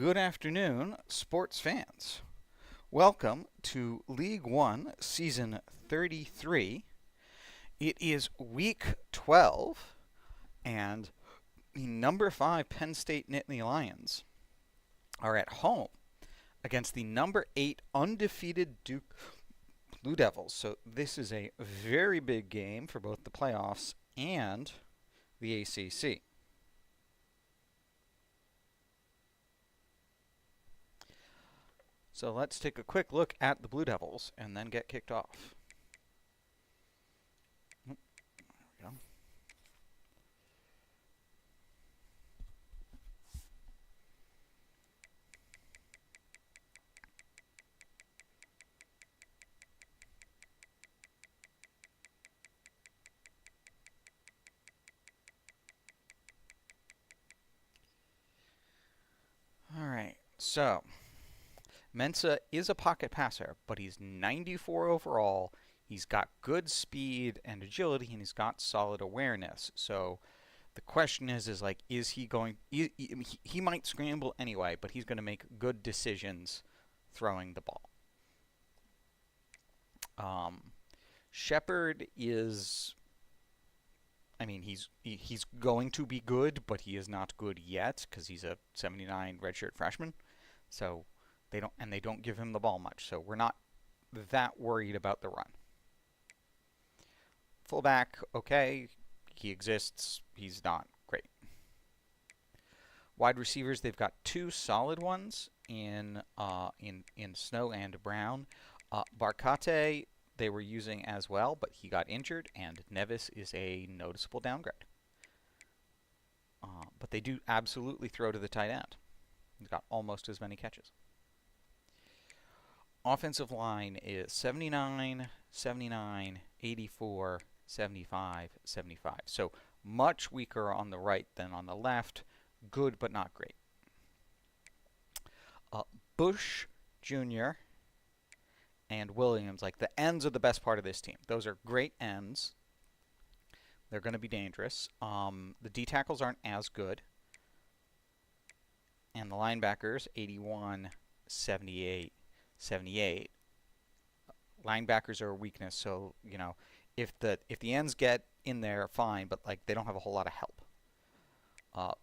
Good afternoon, sports fans. Welcome to League 1 Season 33. It is Week 12, and the number 5 Penn State Nittany Lions are at home against the number 8 undefeated Duke Blue Devils. So this is a very big game for both the playoffs and the ACC. So let's take a quick look at the Blue Devils and then get kicked off. There we go. All right, so Mensa is a pocket passer, but he's 94 overall. He's got good speed and agility, and he's got solid awareness. So the question is like, is he going? He might scramble anyway, but he's going to make good decisions throwing the ball. Shepard is, I mean, he's going to be good, but he is not good yet because he's a 79 redshirt freshman. So they don't give him the ball much. So we're not that worried about the run. Fullback, okay, he exists. He's not great. Wide receivers, they've got two solid ones in Snow and Brown. Barcate they were using as well, but he got injured, and Nevis is a noticeable downgrade. But they do absolutely throw to the tight end. He's got almost as many catches. Offensive line is 79, 79, 84, 75, 75. So much weaker on the right than on the left. Good, but not great. Bush Jr. and Williams, like the ends are the best part of this team. Those are great ends. They're going to be dangerous. The D tackles aren't as good. And the linebackers, 81, 78, 78. Linebackers are a weakness, so you know if the ends get in there, fine, but like they don't have a whole lot of help.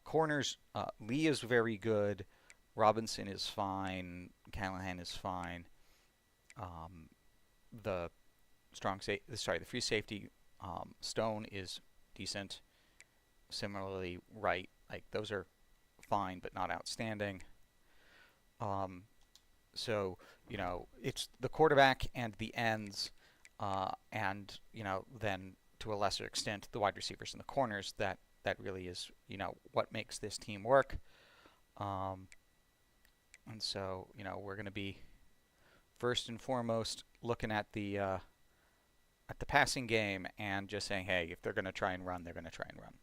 Corners, Lee is very good. Robinson is fine. Callahan is fine. The free safety, Stone is decent. Similarly, right, like those are fine, but not outstanding. So, you know, it's the quarterback and the ends, and, you know, then to a lesser extent, the wide receivers and the corners that really is, you know, what makes this team work. And so, you know, we're going to be first and foremost looking at the passing game and just saying, hey, if they're going to try and run, they're going to try and run.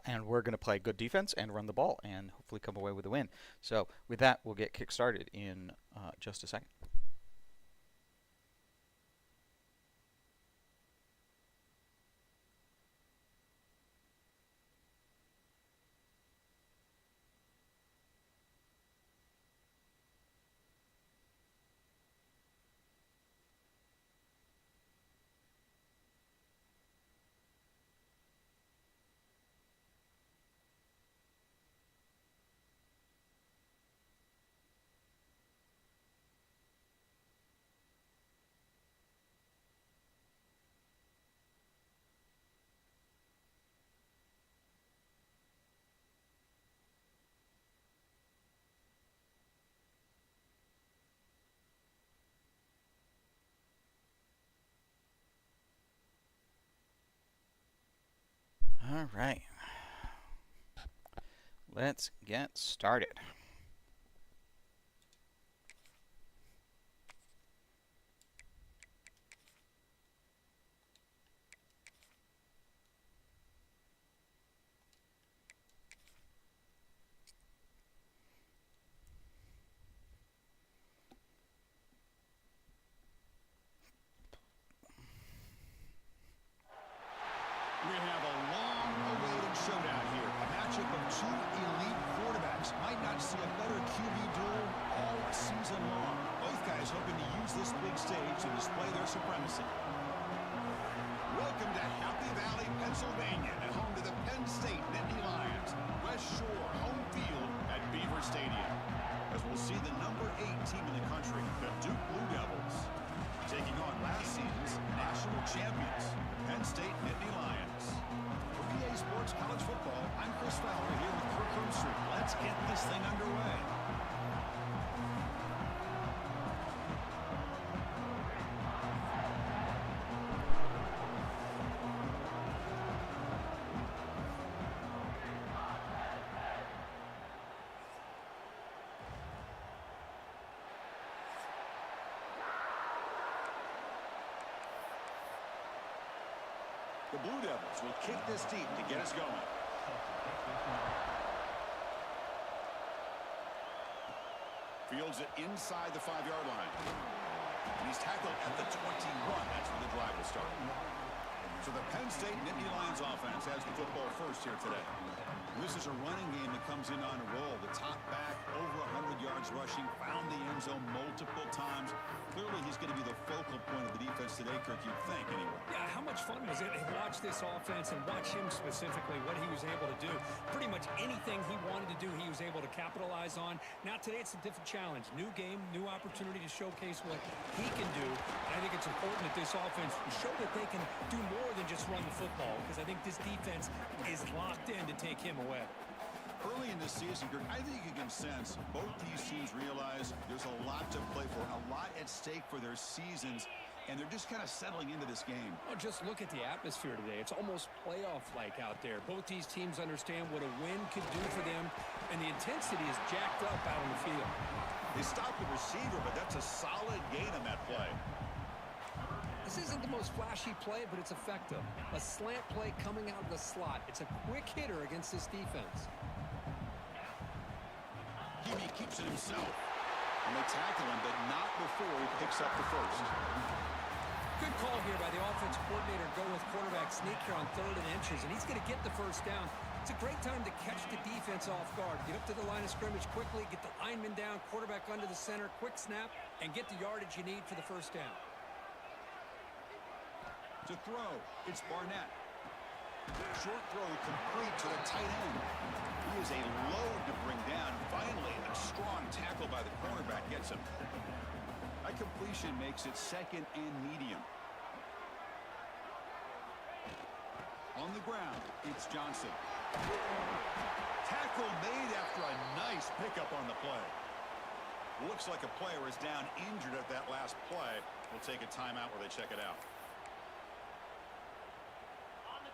And we're going to play good defense and run the ball and hopefully come away with a win. So with that, we'll get kick-started in just a second. All right. Let's get started. We have a long-awaited showdown here. A matchup of two elite quarterbacks. Might not see this big stage to display their supremacy. Welcome to Happy Valley, Pennsylvania, and home to the Penn State Nittany Lions. West Shore home field at Beaver Stadium. As we'll see the number 8 team in the country, the Duke Blue Devils, taking on last season's national champions, Penn State Nittany Lions. For PA Sports College Football, I'm Chris Fowler here with Kirk Herbstreit. Let's get this thing underway. The Blue Devils will kick this deep to get us going. Fields it inside the 5-yard line. And he's tackled at the 21. That's where the drive will start. So the Penn State Nittany Lions offense has the football first here today. This is a running game that comes in on a roll. The top back, over 100 yards rushing, found the end zone multiple times. Clearly, he's going to be the focal point of the defense today, Kirk, you'd think, anyway. Yeah, how much fun was it to watch this offense and watch him specifically, what he was able to do. Pretty much anything he wanted to do, he was able to capitalize on. Now, today, it's a different challenge. New game, new opportunity to showcase what he can do. And I think it's important that this offense show that they can do more than just run the football, because I think this defense is locked in to take him away. Early in this season, Kirk, I think you can sense both these teams realize there's a lot to play for, a lot at stake for their seasons, and they're just kind of settling into this game. Oh, just look at the atmosphere today. It's almost playoff-like out there. Both these teams understand what a win could do for them, and the intensity is jacked up out on the field. They stopped the receiver, but that's a solid gain on that play. This isn't the most flashy play, but it's effective. A slant play coming out of the slot. It's a quick hitter against this defense. He keeps it himself. And they tackle him, but not before he picks up the first. Good call here by the offensive coordinator. Go with quarterback sneak here on 3rd and inches, and he's going to get the first down. It's a great time to catch the defense off guard. Get up to the line of scrimmage quickly, get the lineman down, quarterback under the center, quick snap, and get the yardage you need for the first down. To throw, it's Barnett. Short throw complete to the tight end. He is a load to bring down. Finally, a strong tackle by the cornerback gets him. That completion makes it 2nd and medium. On the ground, it's Johnson. Tackle made after a nice pickup on the play. Looks like a player is down injured at that last play. We'll take a timeout where they check it out.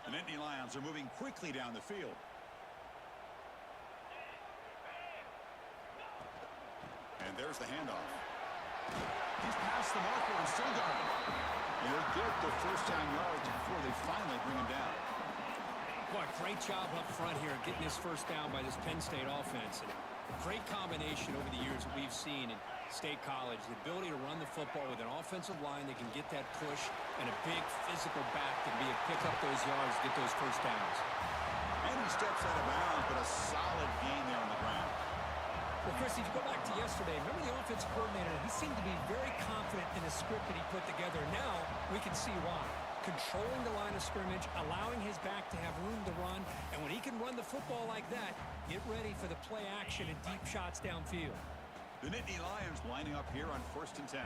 The Nittany Lions are moving quickly down the field. And there's the handoff. He's past the marker and still going. And he'll get the first down yards before they finally bring him down. Boy, great job up front here getting this first down by this Penn State offense. And great combination over the years that we've seen in State College. The ability to run the football with an offensive line that can get that push and a big physical back that can be able to pick up those yards, get those first downs. And he steps out of bounds, but a solid gain there on the ground. Well, Chris, if you go back to yesterday, remember the offensive coordinator, he seemed to be very confident in the script that he put together. Now we can see why. Controlling the line of scrimmage, allowing his back to have room to run, and when he can run the football like that, get ready for the play action and deep shots downfield. The Nittany Lions lining up here on 1st and 10.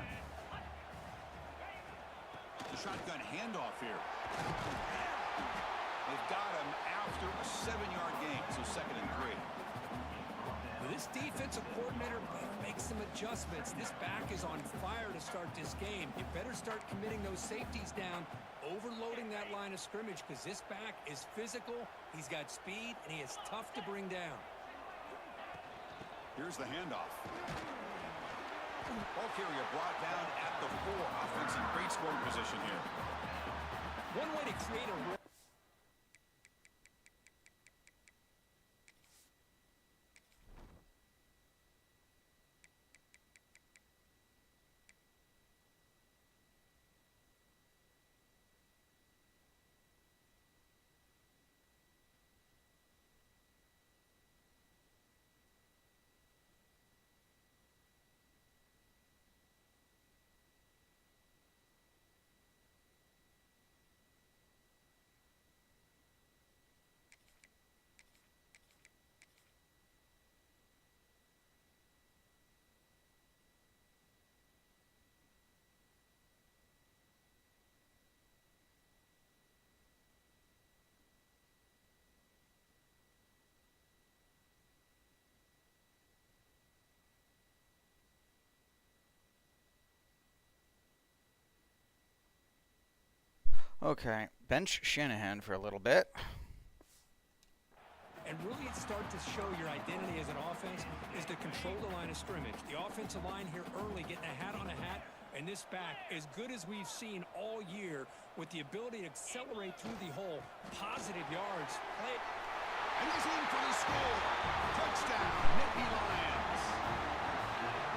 The shotgun handoff here. They've got him after a 7-yard gain, so 2nd and 3. Well, this defensive coordinator better make some adjustments. This back is on fire to start this game. You better start committing those safeties down, overloading that line of scrimmage, because this back is physical, he's got speed, and he is tough to bring down. Here's the handoff. Ball carrier brought down at the 4. Offense in great scoring position here. One way to create a Okay, bench Shanahan for a little bit. And really it starts to show your identity as an offense is to control the line of scrimmage. The offensive line here early getting a hat on a hat, and this back as good as we've seen all year with the ability to accelerate through the hole. Positive yards. Play. And he's in for the score. Touchdown, Nittany Lions.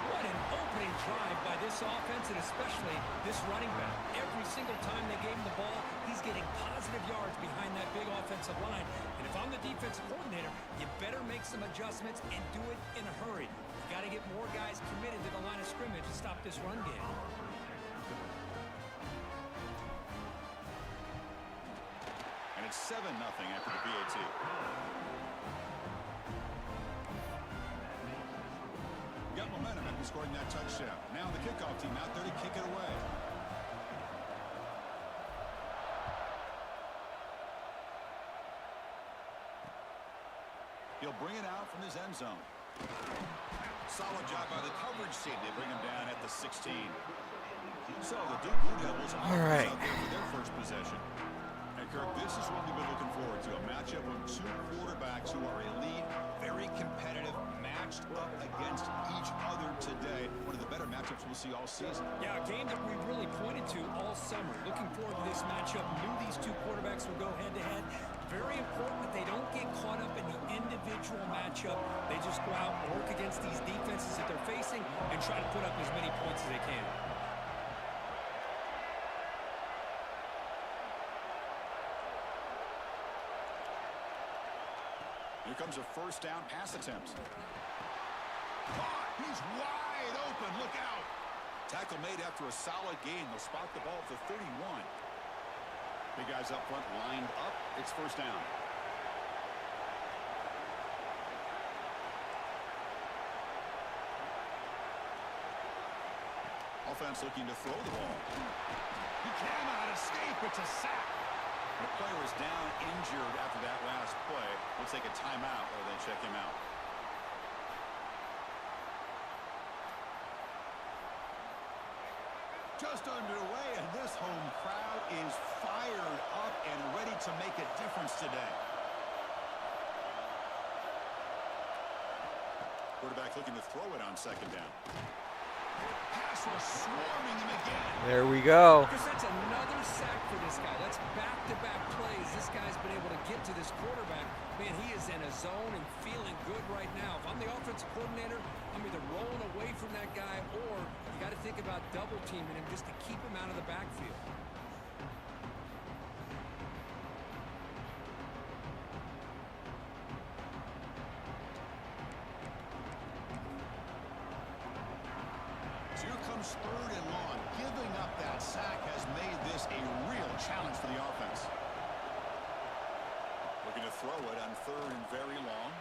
What an opening drive by this offense, and especially this running back. Every single time they gave him the ball, he's getting positive yards behind that big offensive line. And if I'm the defensive coordinator, you better make some adjustments and do it in a hurry. You got to get more guys committed to the line of scrimmage to stop this run game. And it's 7-0 after the PAT. Got momentum after scoring that touchdown. Now the kickoff team out there to kick it away. He'll bring it out from his end zone. Solid job by the coverage team. They bring him down at the 16. So the Duke Blue Devils All right. out there for their first possession. And Kirk, this is what we've been looking forward to. A matchup of two quarterbacks who are elite, very competitive, matched up against each other today. One of the better matchups we'll see all season. Yeah, a game that we really pointed to all summer. Looking forward to this matchup. Knew these two quarterbacks would go head-to-head. Very important that they don't get caught up in the individual matchup. They just go out and work against these defenses that they're facing and try to put up as many points as they can. Here comes a first down pass attempt. Caught. He's wide open. Look out. Tackle made after a solid gain. They'll spot the ball at the 31. Big guys up front lined up. It's first down. Offense looking to throw the ball. He cannot escape. It's a sack. The player is down injured after that last play. We'll take a timeout or then check him out. Just underway, and this home crowd is fired up and ready to make a difference today. Quarterback looking to throw it on second down. Pass was swarming him again. There we go. Because that's another sack for this guy. That's back-to-back plays. This guy's been able to get to this quarterback. Man, he is in a zone and feeling good right now. If I'm the offensive coordinator, I'm either rolling away from that guy or you got to think about double-teaming him just to keep him out of the backfield. So here comes third and long. Giving up that sack has made this a real challenge for the offense. Looking to throw it on third and very long.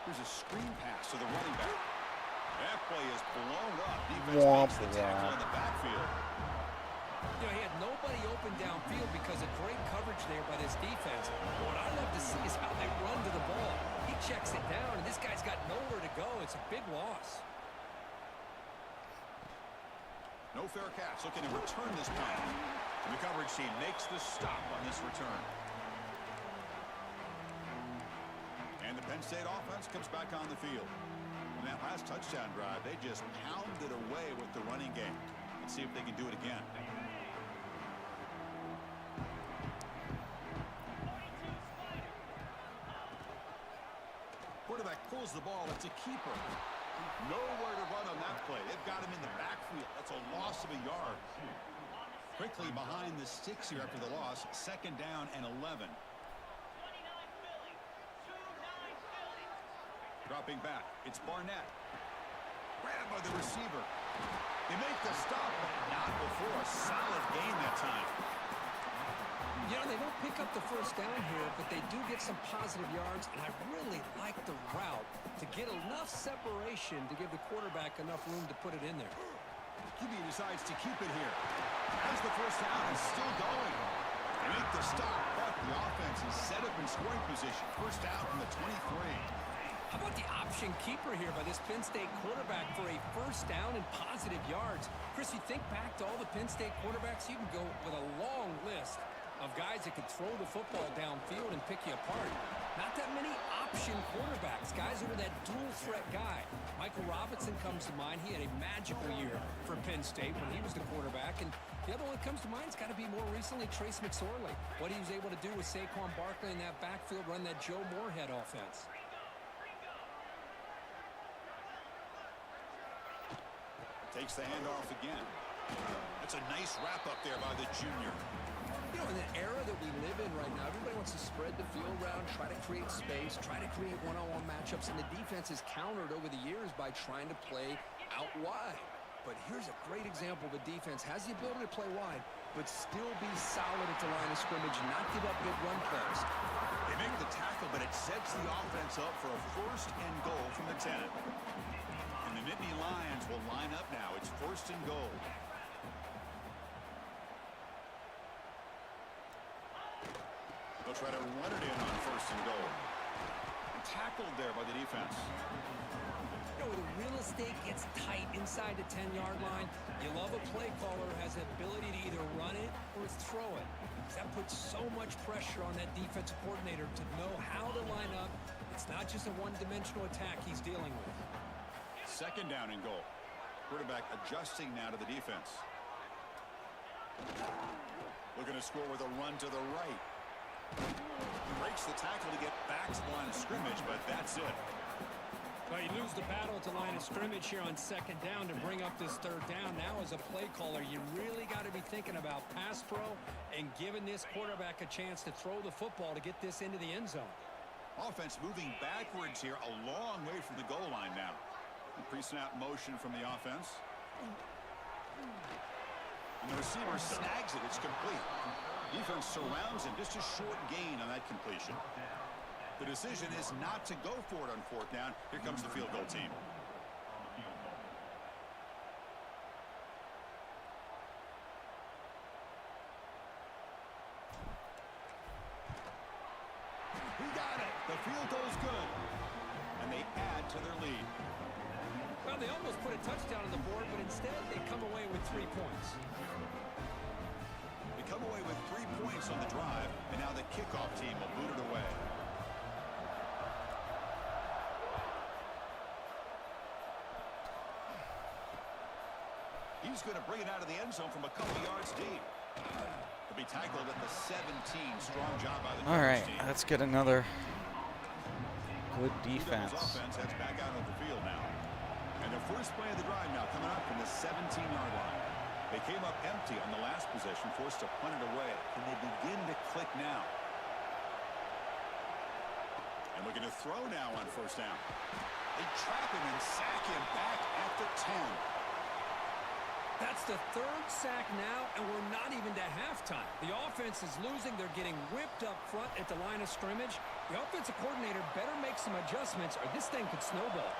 Here's a screen pass to the running back. That play is blown up. Defense makes the tackle in the backfield. You know, he had nobody open downfield because of great coverage there by this defense. What I love to see is how they run to the ball. He checks it down, and this guy's got nowhere to go. It's a big loss. No fair catch. Looking to return this punt. And the coverage team makes the stop on this return. And the Penn State offense comes back on the field. On that last touchdown drive, they just pounded away with the running game. Let's see if they can do it again. Quarterback pulls the ball. It's a keeper. Nowhere to run on that play. They've got him in the backfield. That's a loss of a yard. Quickly behind the sticks here after the loss. Second down and 11. Dropping back. It's Barnett. Grabbed by the receiver. They make the stop, but not before a solid gain that time. You know, they don't pick up the first down here, but they do get some positive yards, and I really like the route to get enough separation to give the quarterback enough room to put it in there. QB decides to keep it here. As the first down is still going. They make the stop, but the offense is set up in scoring position. First down from the 23. How about the option keeper here by this Penn State quarterback for a first down and positive yards? Chris, you think back to all the Penn State quarterbacks, you can go with a long list. of guys that could throw the football downfield and pick you apart. Not that many option quarterbacks, guys who are that dual threat guy. Michael Robinson comes to mind. He had a magical year for Penn State when he was the quarterback. And the other one that comes to mind has got to be more recently Trace McSorley. What he was able to do with Saquon Barkley in that backfield, run that Joe Moorhead offense. Takes the handoff again. That's a nice wrap up there by the junior. You know, in the era that we live in right now, everybody wants to spread the field around, try to create space, try to create one-on-one matchups, and the defense has countered over the years by trying to play out wide. But here's a great example. The defense has the ability to play wide, but still be solid at the line of scrimmage, not give up big run plays. They make the tackle, but it sets the offense up for a 1st and goal from the 10. And the Nittany Lions will line up now. It's 1st and goal. They'll try to run it in on 1st and goal. Tackled there by the defense. You know, the real estate gets tight inside the 10-yard line. You love a play caller who has the ability to either run it or throw it. That puts so much pressure on that defensive coordinator to know how to line up. It's not just a one-dimensional attack he's dealing with. 2nd down and goal. Quarterback adjusting now to the defense. Looking to score with a run to the right. Breaks the tackle to get back to the line of scrimmage, but that's it. Well, you lose the battle at the line of scrimmage here on 2nd down to bring up this 3rd down. Now as a play caller, you really got to be thinking about pass pro and giving this quarterback a chance to throw the football to get this into the end zone. Offense moving backwards here, a long way from the goal line now. Pre-snap motion from the offense. And the receiver snags it. It's complete. Defense surrounds him. Just a short gain on that completion. The decision is not to go for it on 4th down. Here comes the field goal team. He got it. The field goal's good. And they add to their lead. Well, they almost put a touchdown on the board, but instead they come away with 3 points. They come away with 3 points on the drive, and now the kickoff team will boot it away. He's going to bring it out of the end zone from a couple yards deep. He'll be tackled at the 17. Strong job by the All right, team. let's get another good defense. Offense heads back out of the field now. And the first play of the drive now coming up from the 17-yard line. They came up empty on the last possession, forced to punt it away. Can they begin to click now? And looking to throw now on 1st down. They trap him and sack him back at the 10. That's the 3rd sack now, and we're not even to halftime. The offense is losing. They're getting whipped up front at the line of scrimmage. The offensive coordinator better make some adjustments, or this thing could snowball.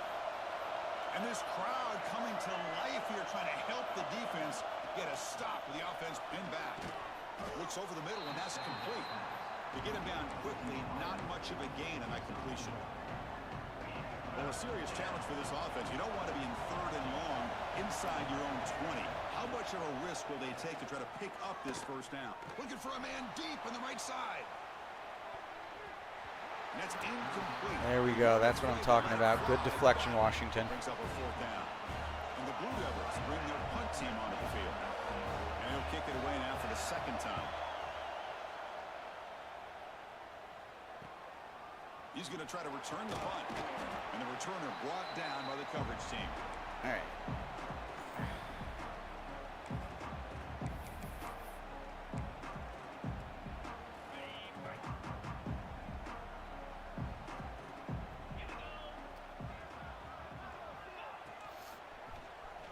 And this crowd coming to life here, trying to help the defense get a stop with the offense pinned back. Looks over the middle, and that's complete. To get him down quickly, not much of a gain on that completion. Well, a serious challenge for this offense. You don't want to be in 3rd and long inside your own 20. How much of a risk will they take to try to pick up this 1st down? Looking for a man deep on the right side. And that's incomplete. There we go. That's what I'm talking about. Good deflection, Washington. Brings up a 4th down. And the Blue Devils bring their punt team onto the field. And he'll kick it away now for the 2nd time. He's going to try to return the punt. And the returner brought down by the coverage team. All right.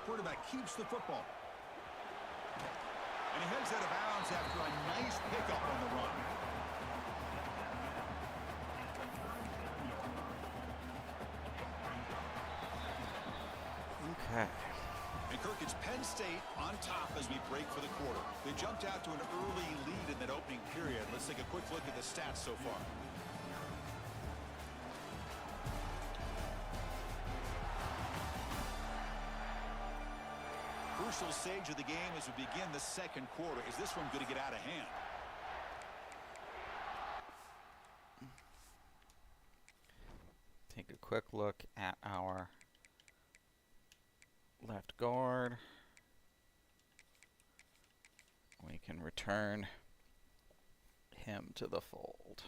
Quarterback keeps the football. And he heads out of bounds after a nice pickup on the run. Okay. And Kirk, it's Penn State on top as we break for the quarter. They jumped out to an early lead in that opening period. Let's take a quick look at the stats so far. Crucial stage of the game as we begin the 2nd quarter. Is this one going to get out of hand? quick look at our left guard. We can return him to the fold.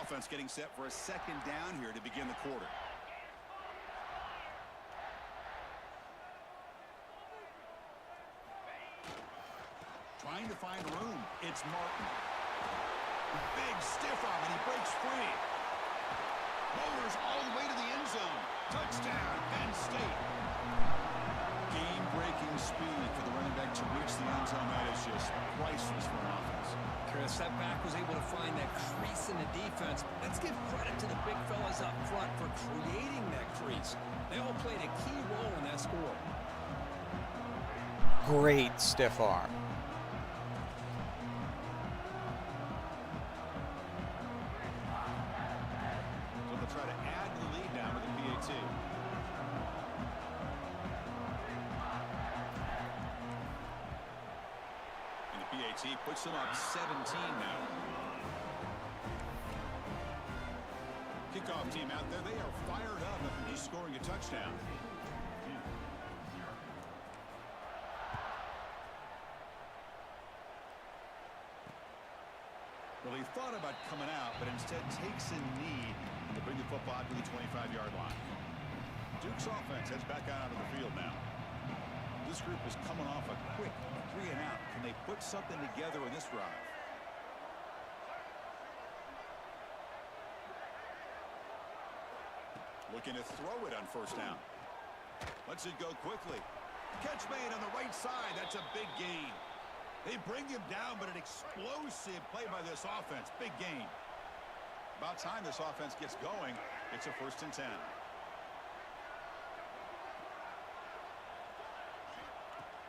Offense getting set for a second down here to begin the quarter. Trying to find room. It's Martin. Big stiff arm, and he breaks free. Bowlers all the way to the end zone. Touchdown, Penn State. Game-breaking speed for the running back to reach the end zone. That is just priceless for an offense. Chris, that back was able to find that crease in the defense. Let's give credit to the big fellas up front for creating that crease. They all played a key role in that score. Great stiff arm. So they'll try to add to the lead now with the PAT. And the PAT puts them up 17 now. Kickoff team out there, they are fired up after just scoring a touchdown. Well, he thought about coming out, but instead takes a knee to bring the football out to the 25-yard line. Duke's offense heads back out onto the field now. This group is coming off a quick 3 and out. Can they put something together in this drive? Looking to throw it on first down. Lets it go quickly. Catch made on the right side. That's a big gain. They bring him down, but an explosive play by this offense. Big gain. About time this offense gets going. It's a 1st and 10.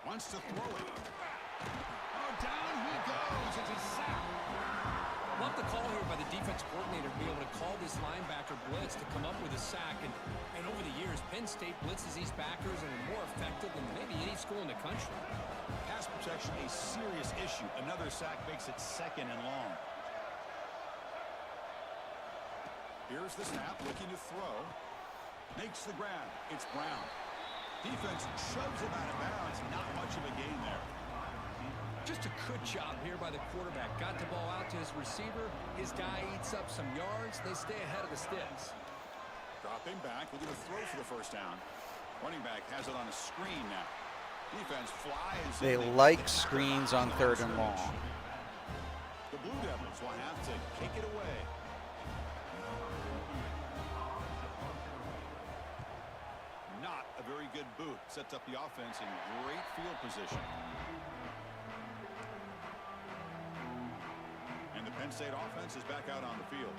Wants to throw it. Oh, down he goes. It's a sack. Love the call here by the defense coordinator to be able to call this linebacker blitz to come up with a sack. And over the years, Penn State blitzes these backers and are more effective than maybe any school in the country. Pass protection a serious issue. Another sack makes it 2nd and long. Here's the snap, looking to throw. Makes the grab. It's Brown. Defense shoves him out of bounds. Not much of a gain there. Just a good job here by the quarterback. Got the ball out to his receiver. His guy eats up some yards. They stay ahead of the sticks. Dropping back, looking to throw for the first down. Running back has it on a screen now. Defense flies. They like screens on 3rd and long. The Blue Devils will have to kick it away. Not a very good boot. Sets up the offense in great field position. And the Penn State offense is back out on the field.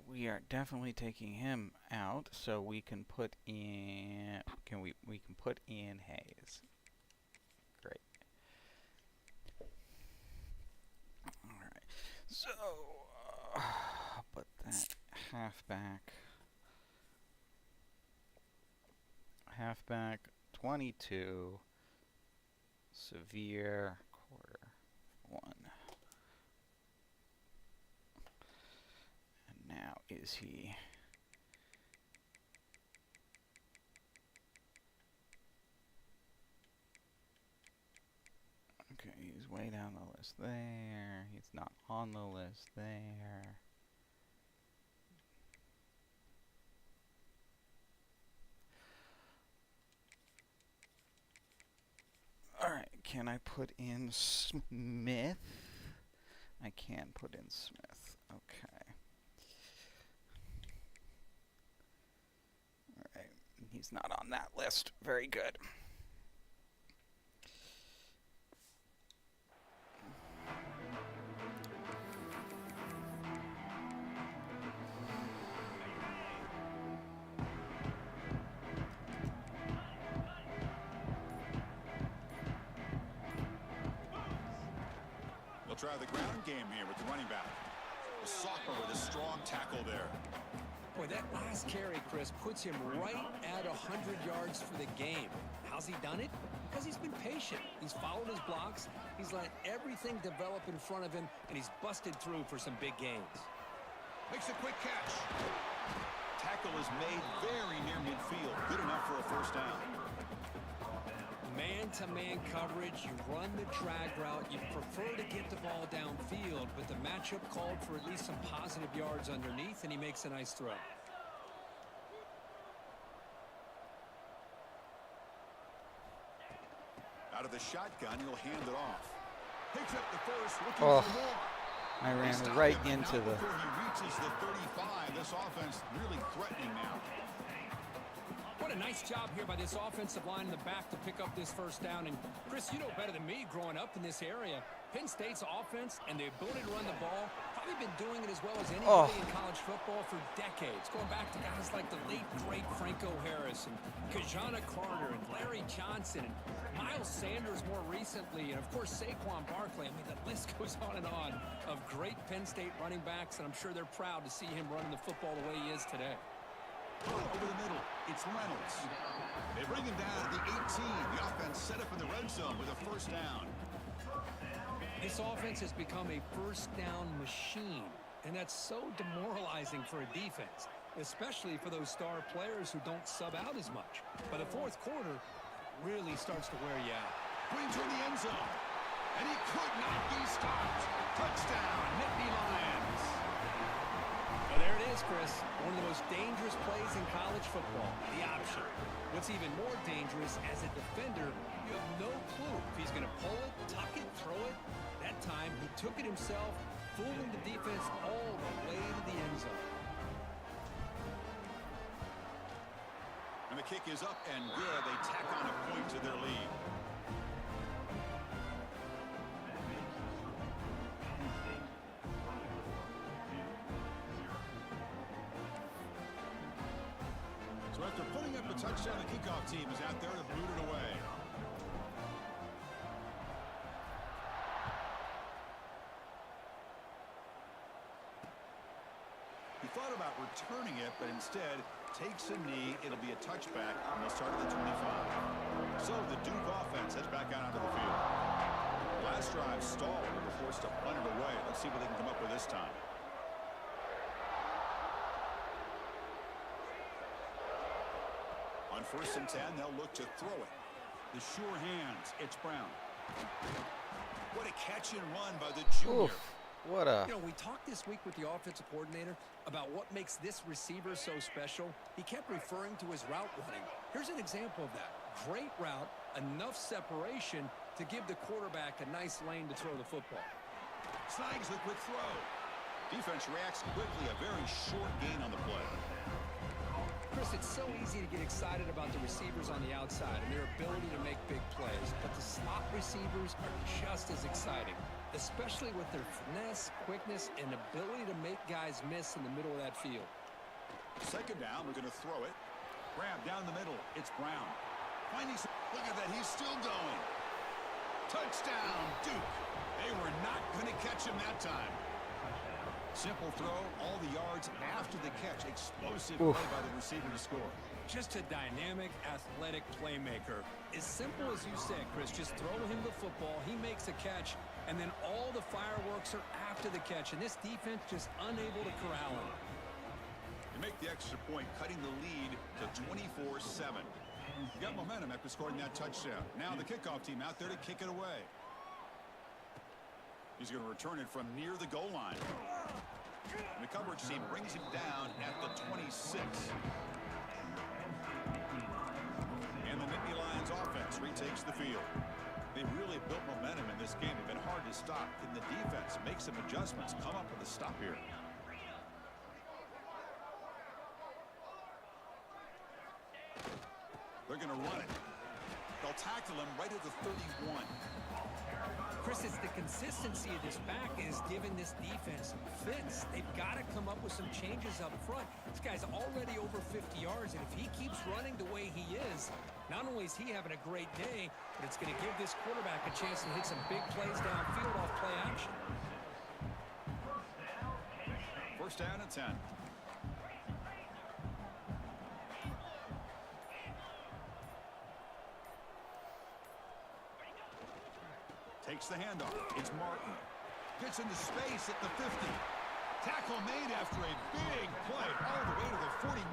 We are definitely taking him out, so we can put in. We can put in Hayes. Great. All right. So, put that halfback, 22, severe, quarter 1. Now, is he... Okay, he's way down the list there. He's not on the list there. Alright, can I put in Smith? I can put in Smith. Okay. He's not on that list. Very good. try the ground game here with the running back. The sophomore with a strong tackle there. Boy, that last carry, Chris, puts him right at 100 yards for the game. How's he done it? Because he's been patient. He's followed his blocks. He's let everything develop in front of him, and he's busted through for some big gains. Makes a quick catch. Tackle is made very near midfield. Good enough for a first down. Man-to-man coverage, you run the drag route, you prefer to get the ball downfield, but the matchup called for at least some positive yards underneath, and he makes a nice throw. Out of the shotgun, he'll hand it off. Picks up the first, looking for more. I ran right into the... Before he reaches the 35, this offense really threatening now. What a nice job here by this offensive line in the back to pick up this first down. And, Chris, you know better than me growing up in this area, Penn State's offense and the ability to run the ball, probably been doing it as well as anybody in college football for decades, going back to guys like the late, great Franco Harris and Kajana Carter and Larry Johnson and Miles Sanders more recently, and, of course, Saquon Barkley. I mean, the list goes on and on of great Penn State running backs, and I'm sure they're proud to see him running the football the way he is today. Over the middle, it's Reynolds. They bring him down at the 18. The offense set up in the red zone with a first down. This offense has become a first down machine, and that's so demoralizing for a defense, especially for those star players who don't sub out as much. By the fourth quarter, it really starts to wear you out. Brings her in the end zone, and he could not be stopped. Touchdown, Nittany Lions. Well, there it is, Chris. One of the most dangerous plays in college football, the option. What's even more dangerous, as a defender, you have no clue if he's going to pull it, tuck it, throw it. That time, he took it himself, fooling the defense all the way to the end zone. And the kick is up and good. They tack on a point to their lead. So after putting up a touchdown, the kickoff team is out there to boot it away. He thought about returning it, but instead takes a knee. It'll be a touchback on the start of the 25. So the Duke offense heads back out onto the field. Last drive stalled. They were forced to punt it away. Let's see what they can come up with this time. On 1st and 10, they'll look to throw it. The sure hands. It's Brown. What a catch and run by the junior. Oof, what a... You know, we talked this week with the offensive coordinator about what makes this receiver so special. He kept referring to his route running. Here's an example of that. Great route, enough separation to give the quarterback a nice lane to throw the football. Snags the quick throw. Defense reacts quickly. A very short gain on the play. Chris, it's so easy to get excited about the receivers on the outside and their ability to make big plays, but the slot receivers are just as exciting, especially with their finesse, quickness, and ability to make guys miss in the middle of that field. Second down, we're going to throw it. Grab down the middle. It's Brown. Finding some... Look at that. He's still going. Touchdown, Duke. They were not going to catch him that time. Simple throw, all the yards after the catch. Explosive play by the receiver to score. Just a dynamic, athletic playmaker. As simple as you said, Chris, just throw him the football, he makes a catch, and then all the fireworks are after the catch, and this defense just unable to corral him. You make the extra point, cutting the lead to 24-7. Got momentum after scoring that touchdown. Now the kickoff team out there to kick it away. He's going to return it from near the goal line. And the coverage team brings him down at the 26. And the Nittany Lions offense retakes the field. They really built momentum in this game. They've been hard to stop. Can the defense make some adjustments? Come up with a stop here. They're going to run it. They'll tackle him right at the 31. Chris, it's the consistency of this back is giving this defense fits. They've got to come up with some changes up front. This guy's already over 50 yards, and if he keeps running the way he is, not only is he having a great day, but it's going to give this quarterback a chance to hit some big plays downfield off play action. First down and 10. Takes the handoff. It's Martin. Gets into space at the 50. Tackle made after a big play all the way to the 41.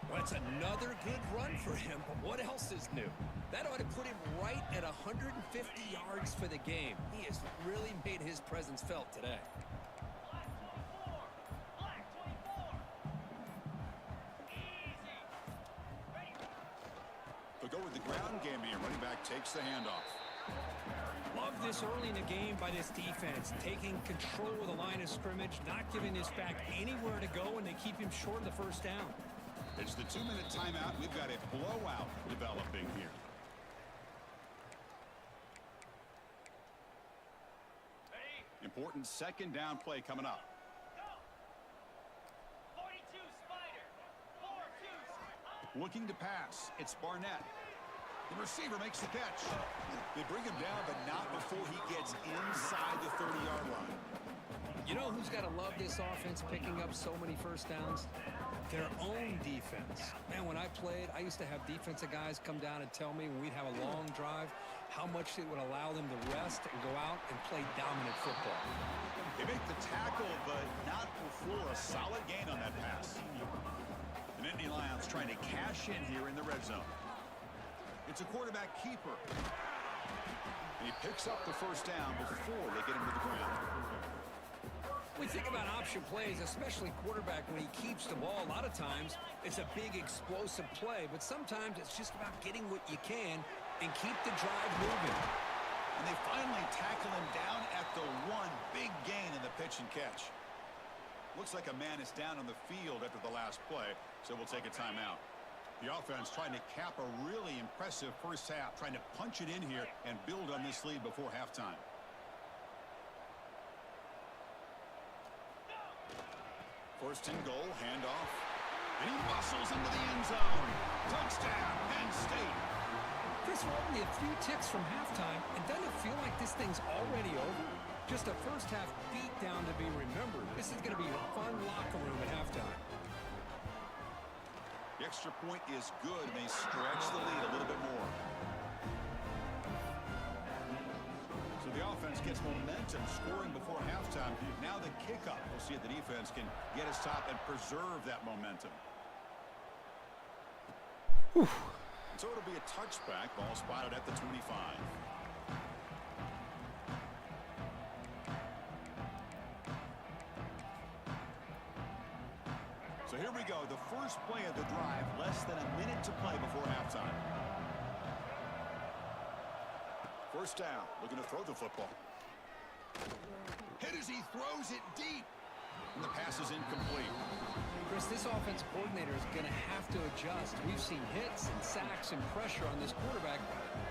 Well, that's another good run for him, but what else is new? That ought to put him right at 150 yards for the game. He has really made his presence felt today. They'll go with the ground game here. Running back takes the handoff. Love this early in the game by this defense, taking control of the line of scrimmage, not giving this back anywhere to go, and they keep him short of the first down. It's the 2-minute timeout. We've got a blowout developing here. Important second down play coming up. Looking to pass. It's Barnett. The receiver makes the catch. They bring him down, but not before he gets inside the 30-yard line. You know who's got to love this offense picking up so many first downs? Their own defense. Man, when I played, I used to have defensive guys come down and tell me when we'd have a long drive how much it would allow them to rest and go out and play dominant football. They make the tackle, but not before a solid gain on that pass. The Nittany Lions trying to cash in here in the red zone. It's a quarterback keeper. And he picks up the first down before they get him to the ground. We think about option plays, especially quarterback, when he keeps the ball. A lot of times, it's a big explosive play, but sometimes it's just about getting what you can and keep the drive moving. And they finally tackle him down at the 1. Big gain in the pitch and catch. Looks like a man is down on the field after the last play, so we'll take a timeout. The offense trying to cap a really impressive first half, trying to punch it in here and build on this lead before halftime. First and goal, handoff. And he muscles into the end zone. Touchdown, Penn State. Chris, we're only a few ticks from halftime, and doesn't it feel like this thing's already over? Just a first half beatdown to be remembered. This is going to be a fun locker room at halftime. The extra point is good, and they stretch the lead a little bit more. So the offense gets momentum, scoring before halftime. Now the kickoff. We'll see if the defense can get his top and preserve that momentum. Whew. So it'll be a touchback. Ball spotted at the 25. So here we go, the first play of the drive, less than a minute to play before halftime. First down, looking to throw the football. Hit as he throws it deep. And the pass is incomplete. Chris, this offensive coordinator is going to have to adjust. We've seen hits and sacks and pressure on this quarterback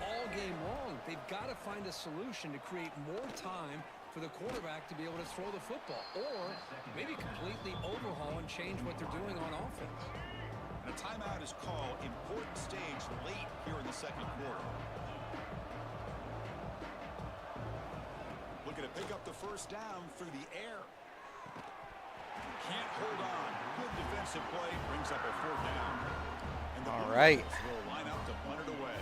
all game long. They've got to find a solution to create more time for the quarterback to be able to throw the football, or maybe completely overhaul and change what they're doing on offense. And a timeout is called. Important stage late here in the second quarter. Looking to pick up the first down through the air. Can't hold on. Good defensive play. Brings up a 4th down. And the All right. will line up to punt it away.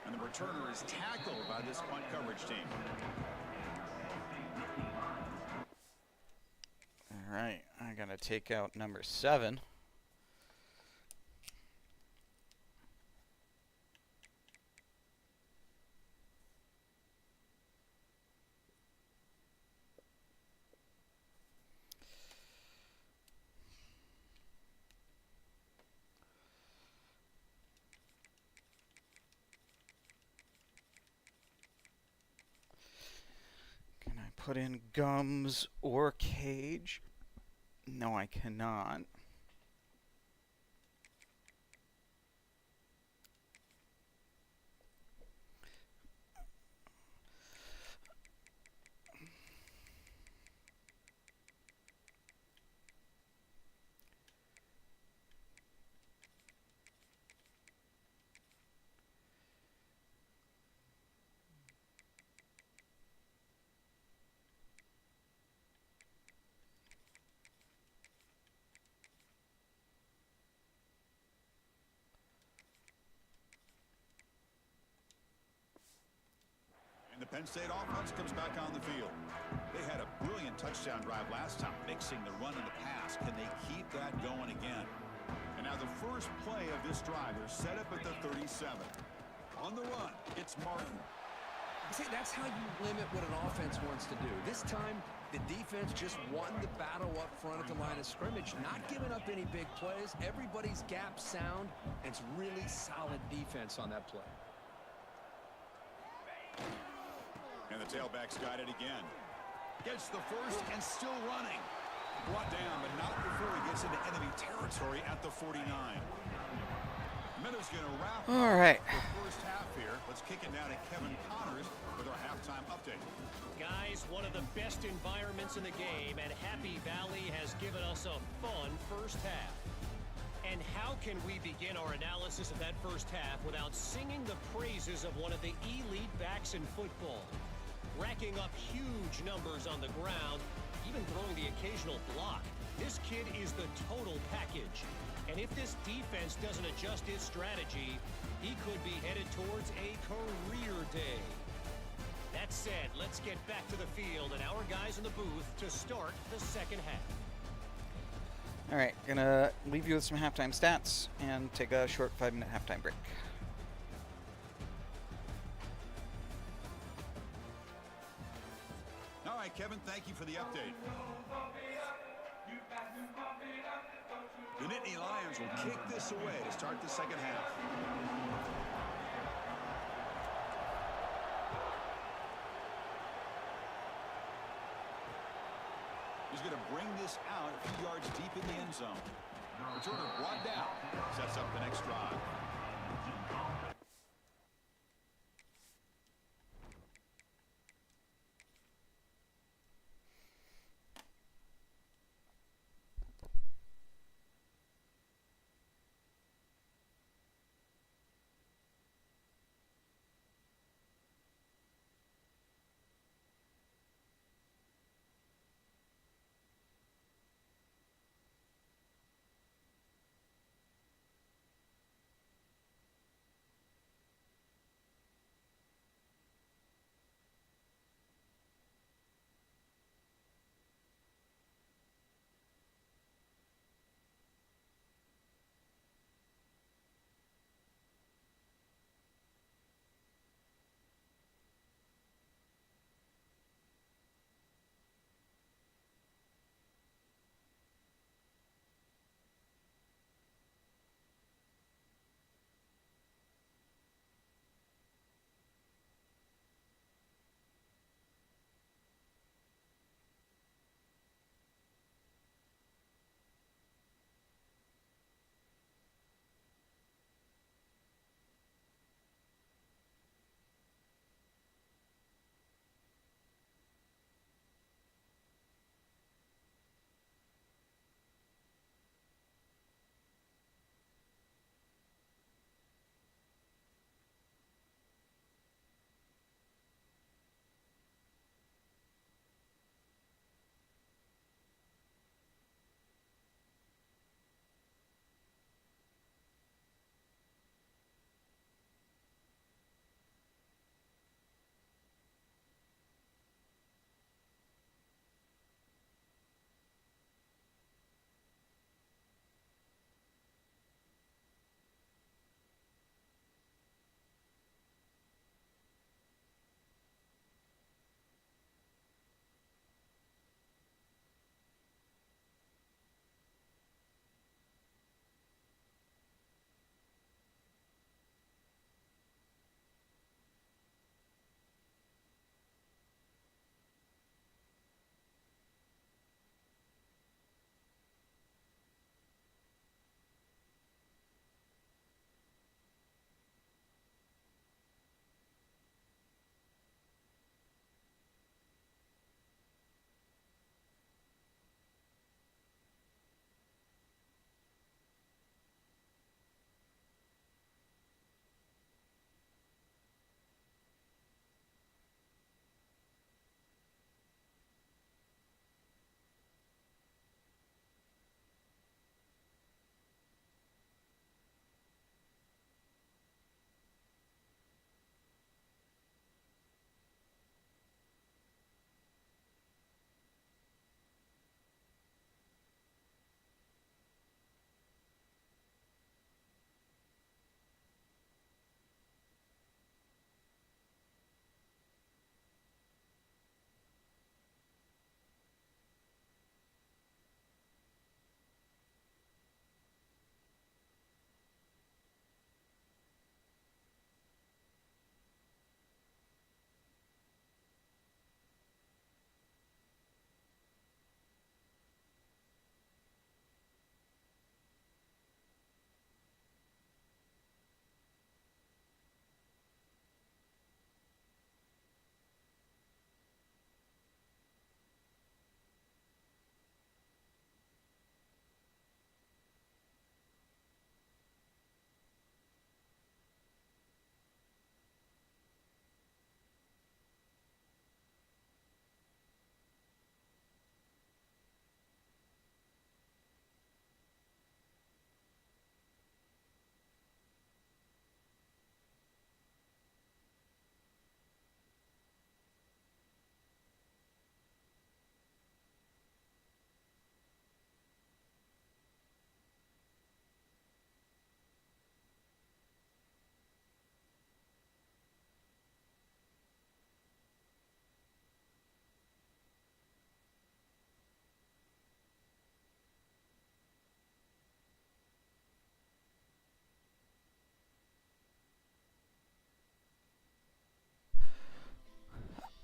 And the returner is tackled by this punt coverage team. All right, I gotta take out number 7. Can I put in Gums or Cage? No, I cannot. Penn State offense comes back on the field. They had a brilliant touchdown drive last time, mixing the run and the pass. Can they keep that going again? And now the first play of this drive, they're set up at the 37. On the run, it's Martin. See, that's how you limit what an offense wants to do. This time, the defense just won the battle up front at the line of scrimmage, not giving up any big plays. Everybody's gap sound, and it's really solid defense on that play. And the tailback's got it again. Gets the first and still running. Brought down, but not before he gets into enemy territory at the 49. Minutes going to wrap All right. the first half here. Let's kick it down to Kevin Connors with our halftime update. Guys, one of the best environments in the game, and Happy Valley has given us a fun first half. And how can we begin our analysis of that first half without singing the praises of one of the elite backs in football? Racking up huge numbers on the ground, even throwing the occasional block. This kid is the total package. And if this defense doesn't adjust its strategy, he could be headed towards a career day. That said, let's get back to the field and our guys in the booth to start the second half. All right, gonna leave you with some halftime stats and take a short 5-minute halftime break. All right, Kevin, thank you for the update. The Nittany Lions will kick this away to start the second half. He's going to bring this out a few yards deep in the end zone. Returner brought down. Sets up the next drive.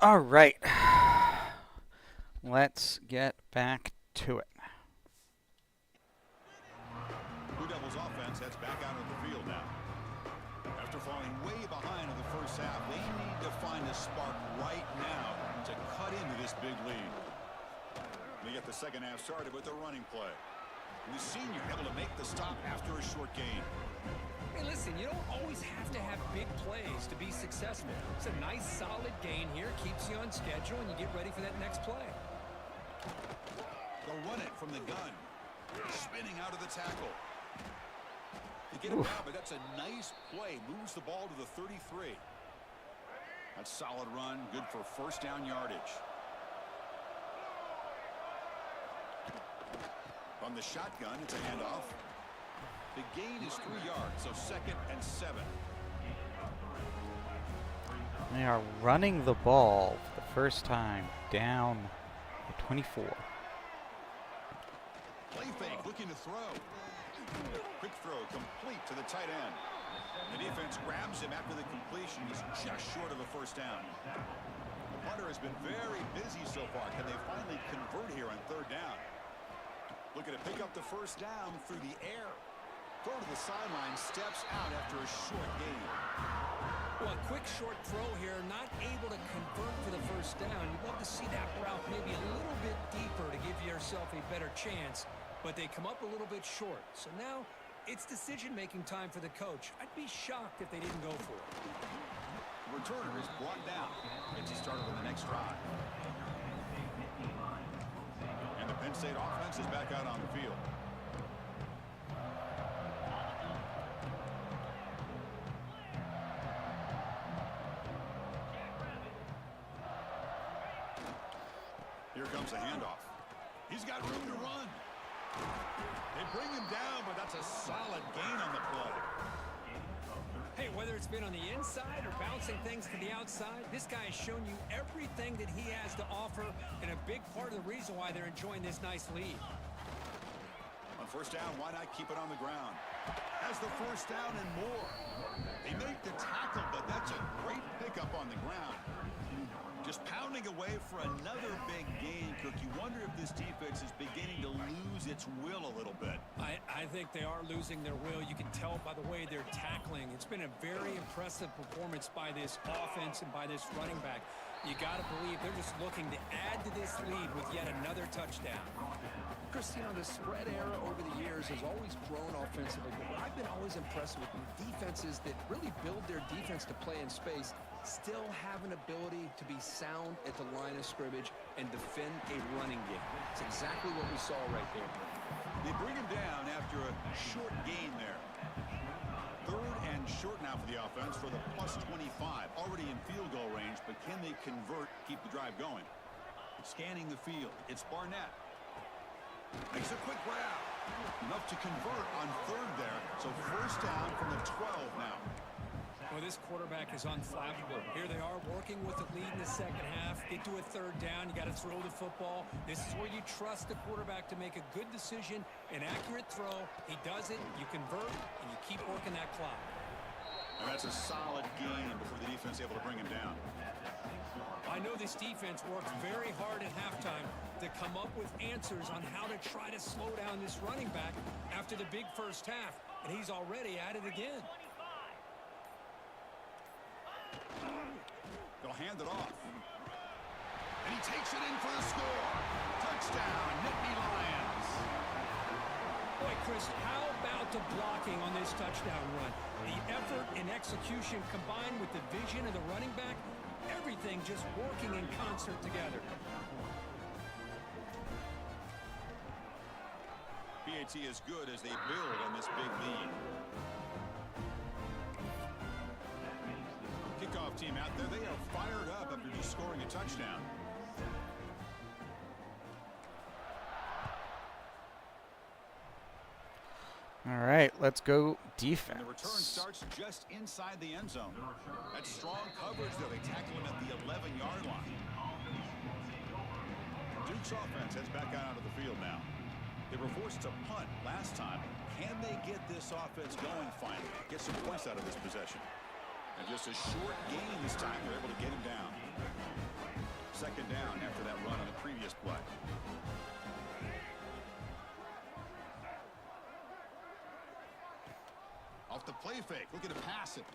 All right. Let's get back to it. Blue Devils offense heads back out of the field now. After falling way behind in the first half, they need to find a spark right now to cut into this big lead. They get the second half started with a running play. And the senior able to make the stop after a short gain. Hey, listen, you don't always have to have big plays to be successful. It's a nice, solid gain here. Keeps you on schedule, and you get ready for that next play. They'll run it from the gun. Spinning out of the tackle. They get him down, but that's a nice play. Moves the ball to the 33. That's a solid run. Good for first down yardage. From the shotgun, it's a handoff. The gain is 3 yards, so 2nd and 7. They are running the ball for the first time down at 24. Play fake, looking to throw. Quick throw, complete to the tight end. The defense grabs him after the completion. He's just short of a first down. The punter has been very busy so far. Can they finally convert here on 3rd down? Looking to pick up the first down through the air. Throw to the sideline, steps out after a short gain. Well, a quick short throw here, not able to convert for the first down. You'd love to see that route maybe a little bit deeper to give yourself a better chance, but they come up a little bit short. So now it's decision-making time for the coach. I'd be shocked if they didn't go for it. The returner is brought down. Gets he started on the next drive. And the Penn State offense is back out on the field. Here comes a handoff. He's got room to run. They bring him down, but that's a solid gain on the play. Hey, whether it's been on the inside or bouncing things to the outside, this guy has shown you everything that he has to offer, and a big part of the reason why they're enjoying this nice lead. On first down, why not keep it on the ground? Has the first down and more. They make the tackle, but that's a great pickup on the ground. Just pounding away for another big gain, Kirk. You wonder if this defense is beginning to lose its will a little bit. I think they are losing their will. You can tell by the way they're tackling. It's been a very impressive performance by this offense and by this running back. You got to believe they're just looking to add to this lead with yet another touchdown. Chris, you know, the spread era over the years has always grown offensively, but what I've been always impressed with defenses that really build their defense to play in space still have an ability to be sound at the line of scrimmage and defend a running game. It's exactly what we saw right there. They bring him down after a short gain there. 3rd and short now for the offense for the +25. Already in field goal range, but can they convert, keep the drive going? Scanning the field. It's Barnett. Makes a quick grab. Enough to convert on 3rd there. So first down from the 12 now. Well, this quarterback is unflappable. Here they are working with the lead in the second half. Get to a 3rd down. You got to throw the football. This is where you trust the quarterback to make a good decision, an accurate throw. He does it, you convert, and you keep working that clock. And that's a solid gain before the defense able to bring him down. I know this defense worked very hard at halftime to come up with answers on how to try to slow down this running back after the big first half, and he's already at it again. They'll hand it off. And he takes it in for the score. Touchdown, Nittany Lions. Boy, Chris, how about the blocking on this touchdown run? The effort and execution combined with the vision of the running back, everything just working in concert together. PAT is good as they build on this big lead. Kickoff team out there. They are fired up after just scoring a touchdown. All right, let's go defense. And the return starts just inside the end zone. That's strong coverage, though. They tackle him at the 11-yard line. Duke's offense heads back out onto the field now. They were forced to punt last time. Can they get this offense going finally? Get some points out of this possession. And just a short gain this time. They're able to get him down. second down after that run on the previous play. Off the play fake, looking to pass it.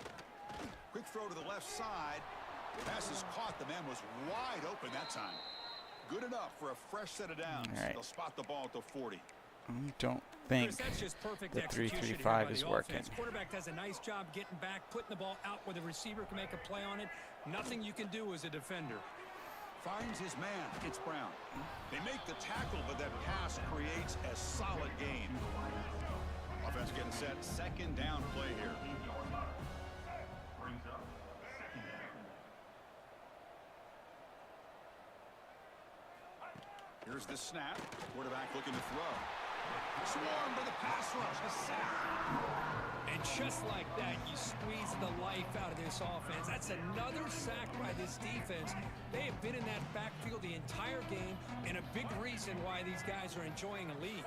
Quick throw to the left side. Pass is caught. The man was wide open that time. Good enough for a fresh set of downs. All right. They'll spot the ball at the 40. I don't think Chris, that's just perfect the execution here 3-3-5 by is the working. offense. Quarterback does a nice job getting back, putting the ball out where the receiver can make a play on it. Nothing you can do as a defender. Finds his man. It's Brown. They make the tackle, but that pass creates a solid gain. Offense getting set. Second down play here. Here's the snap. Quarterback looking to throw. Swarmed by the pass rush. A sack. And just like that, you squeeze the life out of this offense. That's another sack by this defense. They have been in that backfield the entire game, and a big reason why these guys are enjoying a lead.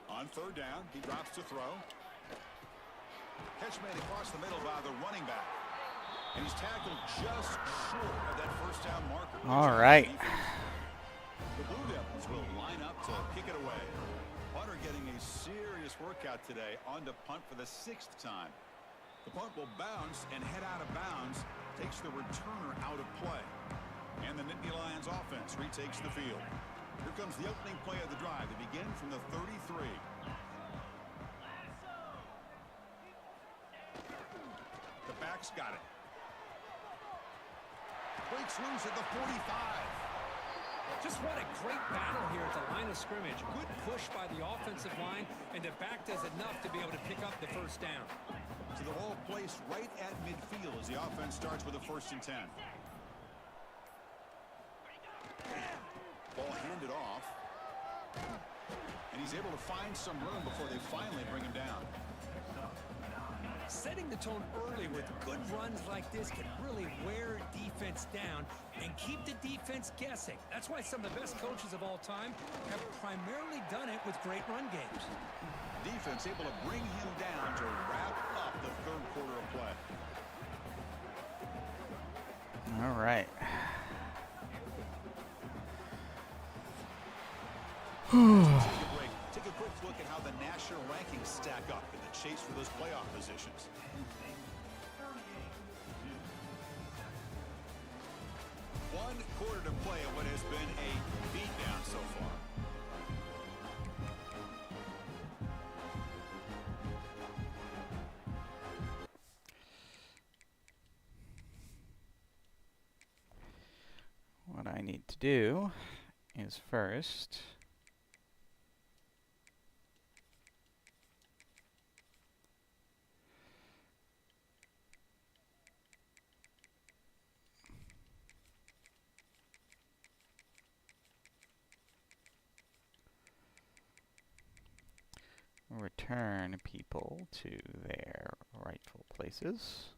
On third down, he drops to throw. Catch made across the middle by the running back. And he's tackled just short of that first down marker. All right. The Blue Devils will line up to kick it away. Punter getting a serious workout today on to punt for the 6th time. The punt will bounce and head out of bounds. Takes the returner out of play. And the Nittany Lions offense retakes the field. Here comes the opening play of the drive. They begin from the 33. The back's got it. Breaks loose at the 45. Just what a great battle here at the line of scrimmage. Good push by the offensive line, and the back does enough to be able to pick up the first down. So the ball placed right at midfield as the offense starts with a 1st and 10. Ball handed off. And he's able to find some room before they finally bring him down. Setting the tone early with good runs like this can really wear defense down and keep the defense guessing. That's why some of the best coaches of all time have primarily done it with great run games. Defense able to bring him down to wrap up the 3rd quarter of play. All right. Take a quick look at how the national rankings stack up in the chase for those playoff positions. One quarter to play in what has been a beatdown so far. What I need to do is first return people to their rightful places.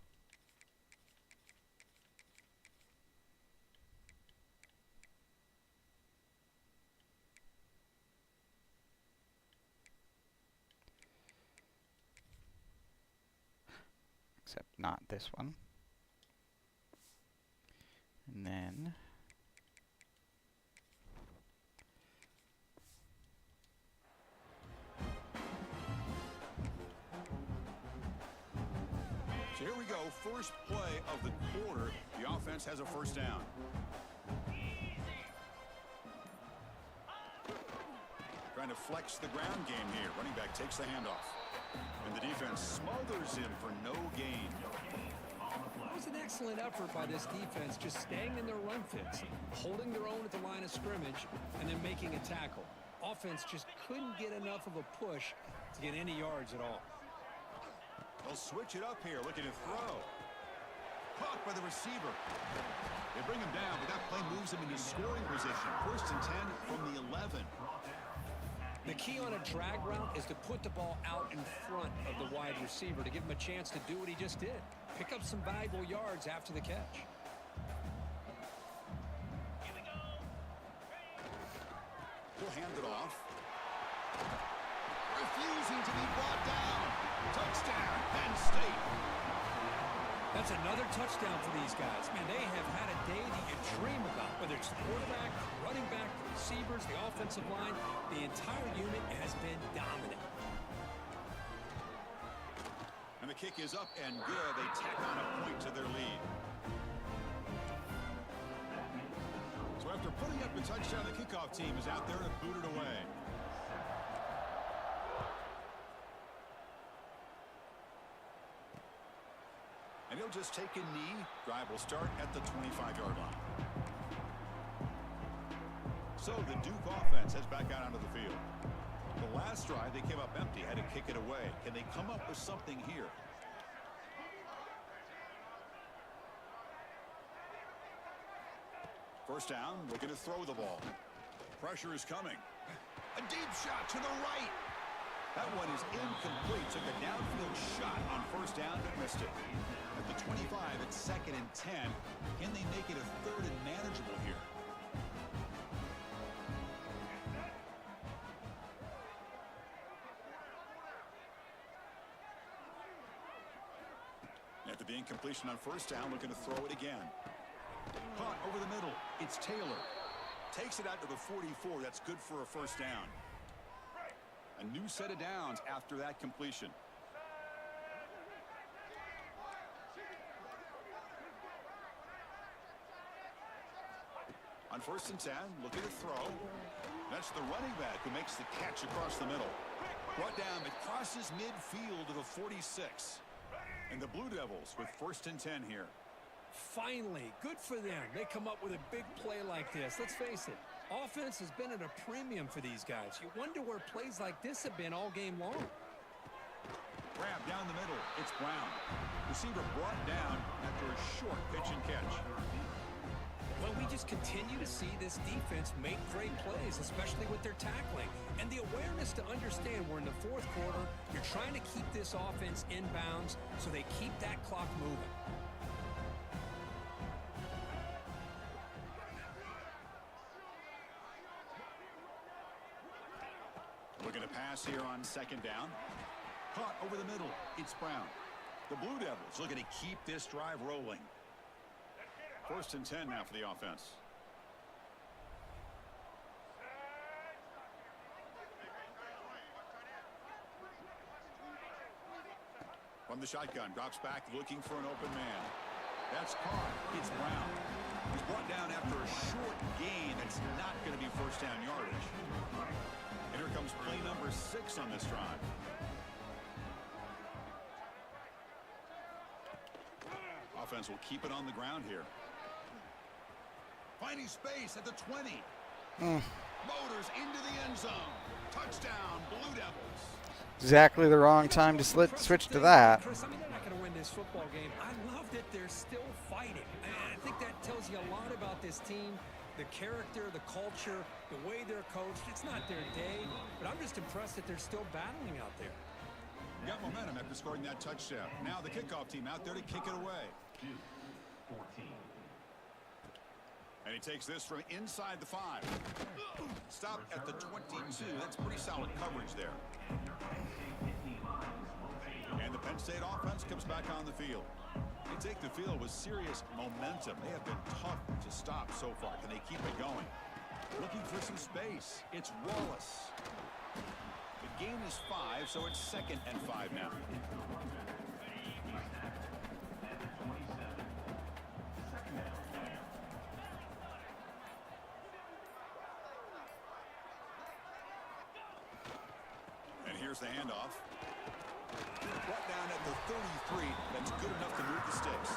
Except not this one. And then So here we go, first play of the quarter. The offense has a 1st down. Trying to flex the ground game here. Running back takes the handoff. And the defense smothers him for no gain. It was an excellent effort by this defense, just staying in their run fits, holding their own at the line of scrimmage, and then making a tackle. Offense just couldn't get enough of a push to get any yards at all. They'll switch it up here, looking to throw. Caught by the receiver. They bring him down, but that play moves him into scoring position. 1st and 10 from the 11. The key on a drag route is to put the ball out in front of the wide receiver to give him a chance to do what he just did. Pick up some valuable yards after the catch. He'll hand it off. Refusing to be brought down. Touchdown, Penn State. That's another touchdown for these guys. Man, they have had a day that you dream about, whether it's the quarterback, the running back, the receivers, the offensive line. The entire unit has been dominant. And the kick is up and good. They tack on a point to their lead. So after putting up a touchdown, the kickoff team is out there to boot it away. And he'll just take a knee. Drive will start at the 25-yard line. So the Duke offense heads back out onto the field. The last drive, they came up empty, had to kick it away. Can they come up with something here? First down, looking to throw the ball. Pressure is coming. A deep shot to the right. That one is incomplete. Took a downfield shot on first down, but missed it. At the 25, it's 2nd and 10. Can they make it a 3rd and manageable here? After the incompletion on first down, looking to throw it again. Caught over the middle. It's Taylor. Takes it out to the 44. That's good for a first down. A new set of downs after that completion. On 1st and 10, looking to throw. That's the running back who makes the catch across the middle. Brought down, it crosses midfield to the 46. And the Blue Devils with 1st and 10 here. Finally, good for them. They come up with a big play like this. Let's face it, offense has been at a premium for these guys. You wonder where plays like this have been all game long. Grab down the middle. It's Brown. Receiver brought down after a short pitch and catch. Well, we just continue to see this defense make great plays, especially with their tackling. And the awareness to understand we're in the 4th quarter, you're trying to keep this offense in bounds so they keep that clock moving. Looking to pass here on 2nd down. Caught over the middle. It's Brown. The Blue Devils looking to keep this drive rolling. 1st and 10 now for the offense. From the shotgun, drops back looking for an open man. That's caught. It's Brown. He's brought down after a short gain. That's not going to be first down yardage. And here comes play number 6 on this drive. Offense will keep it on the ground here. Finding space at the 20. Motors into the end zone. Touchdown, Blue Devils. Exactly the wrong time to switch to that. Chris, I mean, they're not going to win this football game. I love that they're still fighting. And I think that tells you a lot about this team, the character, the culture, the way they're coached. It's not their day, but I'm just impressed that they're still battling out there. Got momentum after scoring that touchdown. Now the kickoff team out there to kick it away. 14. And he takes this from inside the 5. Stop at the 22. That's pretty solid coverage there. And the Penn State offense comes back on the field. They take the field with serious momentum. They have been tough to stop so far. Can they keep it going? Looking for some space. It's Wallace. The game is 5, so it's 2nd and 5 now. Here's the handoff. Brought down at the 33. That's good enough to move the sticks.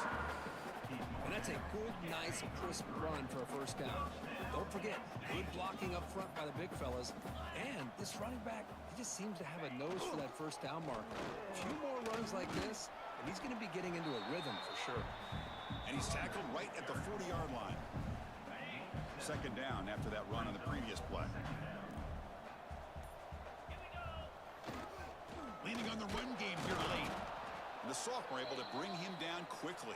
And that's a good, nice, crisp run for a first down. Don't forget, good blocking up front by the big fellas. And this running back, he just seems to have a nose for that first down marker. A few more runs like this, and he's going to be getting into a rhythm for sure. And he's tackled right at the 40-yard line. 2nd down after that run on the previous play. Leaning on the run game here late. And the sophomore able to bring him down quickly.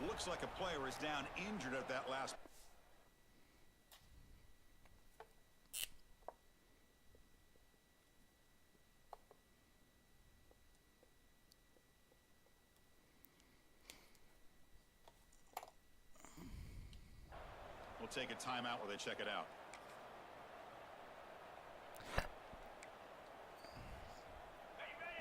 Looks like a player is down injured at that last. take a timeout while they check it out.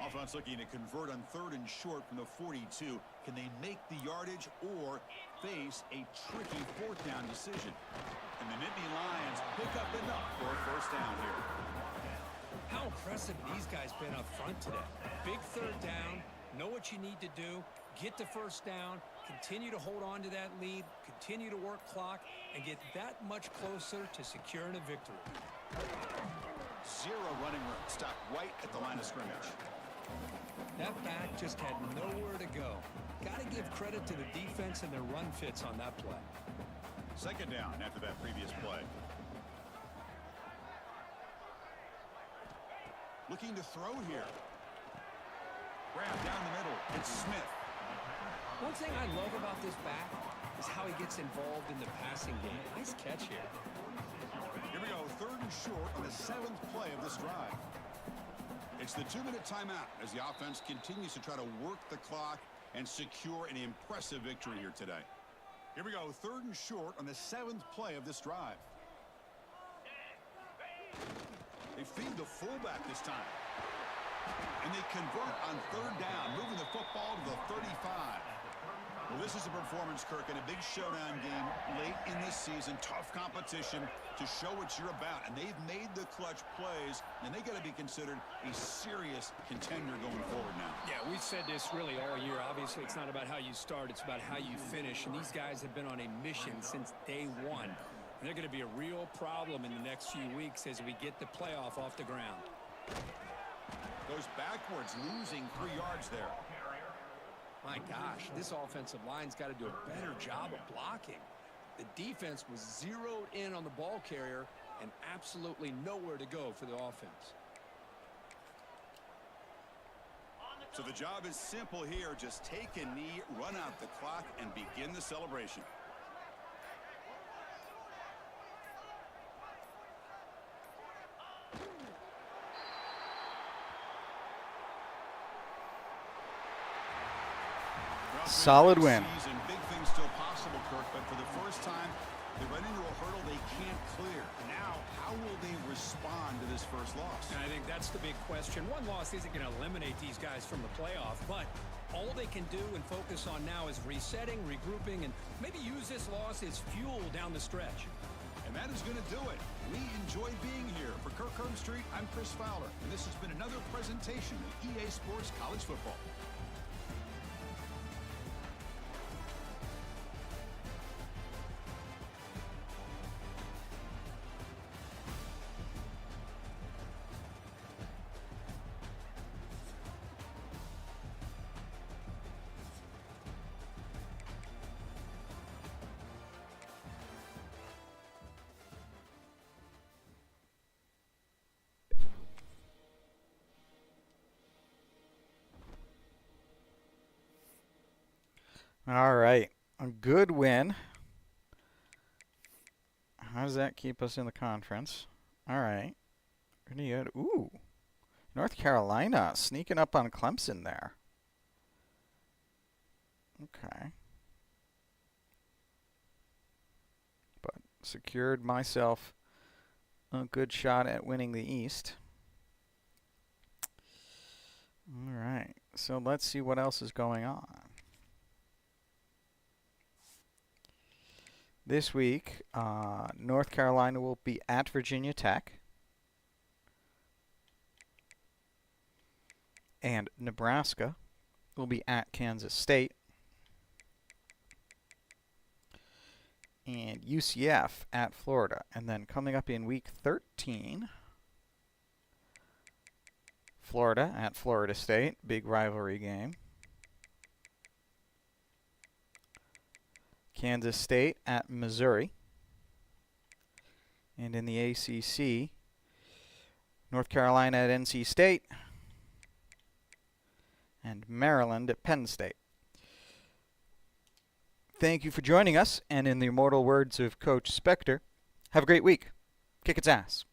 Offense looking to convert on 3rd and short from the 42. Can they make the yardage or face a tricky 4th down decision? And the Nittany Lions pick up enough for a 1st down here. How impressive these guys been up front today. Big 3rd down, know what you need to do, get the 1st down, continue to hold on to that lead, continue to work clock, and get that much closer to securing a victory. 0 running room, stopped right at the line of scrimmage. That back just had nowhere to go. Got to give credit to the defense and their run fits on that play. 2nd down after that previous play. Looking to throw here. Grab down the middle. It's Smith. One thing I love about this back is how he gets involved in the passing game. Nice catch here. Here we go, 3rd and short on the 7th play of this drive. It's the 2-minute timeout as the offense continues to try to work the clock and secure an impressive victory here today. Here we go, 3rd and short on the 7th play of this drive. They feed the fullback this time. And they convert on 3rd down, moving the football to the 35. Well, this is a performance, Kirk, in a big showdown game late in this season. Tough competition to show what you're about. And they've made the clutch plays, and they got to be considered a serious contender going forward now. Yeah, we've said this really all year. Obviously, it's not about how you start. It's about how you finish. And these guys have been on a mission since day one. And they're going to be a real problem in the next few weeks as we get the playoff off the ground. Goes backwards, losing 3 yards there. My gosh, this offensive line's got to do a better job of blocking. The defense was zeroed in on the ball carrier and absolutely nowhere to go for the offense. So the job is simple here. Just take a knee, run out the clock, and begin the celebration. Solid win. Big things still possible, Kirk, but for the first time, they run into a hurdle they can't clear. Now, how will they respond to this first loss? And I think that's the big question. One loss isn't going to eliminate these guys from the playoff, but all they can do and focus on now is resetting, regrouping, and maybe use this loss as fuel down the stretch. And that is going to do it. We enjoyed being here. For Kirk Herbstreit, I'm Chris Fowler, and this has been another presentation of EA Sports College Football. All right. A good win. How does that keep us in the conference? All right. Pretty good. Ooh. North Carolina sneaking up on Clemson there. Okay. But secured myself a good shot at winning the East. All right. So let's see what else is going on. This week, North Carolina will be at Virginia Tech. And Nebraska will be at Kansas State. And UCF at Florida. And then coming up in week 13, Florida at Florida State. Big rivalry game. Kansas State at Missouri. And in the ACC, North Carolina at NC State. And Maryland at Penn State. Thank you for joining us, and in the immortal words of Coach Spector, have a great week. Kick its ass.